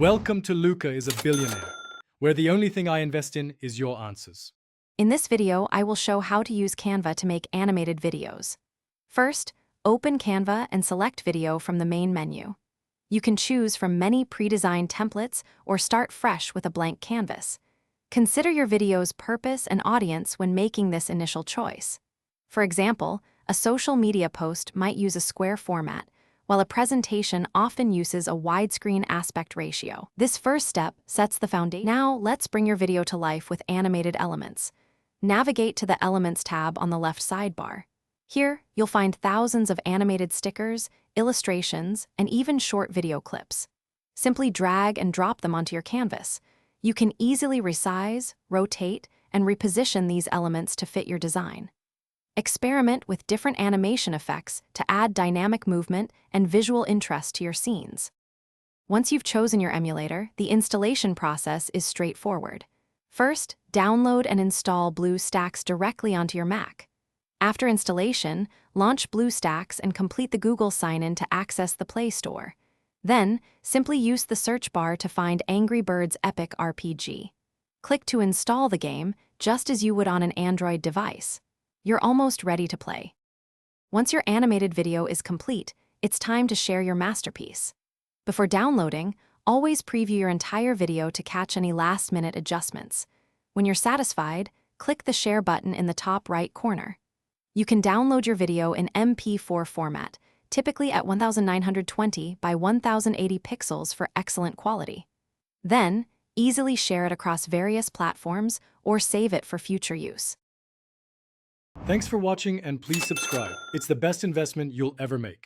Welcome to Luca is a Billionaire, where the only thing I invest in is your answers. In this video, I will show how to use Canva to make animated videos. First, open Canva and select Video from the main menu. You can choose from many pre-designed templates or start fresh with a blank canvas. Consider your video's purpose and audience when making this initial choice. For example, a social media post might use a square format, while a presentation often uses a widescreen aspect ratio. This first step sets the foundation. Now, let's bring your video to life with animated elements. Navigate to the Elements tab on the left sidebar. Here, you'll find thousands of animated stickers, illustrations, and even short video clips. Simply drag and drop them onto your canvas. You can easily resize, rotate, and reposition these elements to fit your design. Experiment with different animation effects to add dynamic movement and visual interest to your scenes. Once you've chosen your emulator, the installation process is straightforward. First, download and install BlueStacks directly onto your Mac. After installation, launch BlueStacks and complete the Google sign-in to access the Play Store. Then, simply use the search bar to find Angry Birds Epic RPG. Click to install the game, just as you would on an Android device. You're almost ready to play. Once your animated video is complete, it's time to share your masterpiece. Before downloading, always preview your entire video to catch any last-minute adjustments. When you're satisfied, click the Share button in the top right corner. You can download your video in MP4 format, typically at 1920 by 1080 pixels for excellent quality. Then, easily share it across various platforms or save it for future use. Thanks for watching and please subscribe. It's the best investment you'll ever make.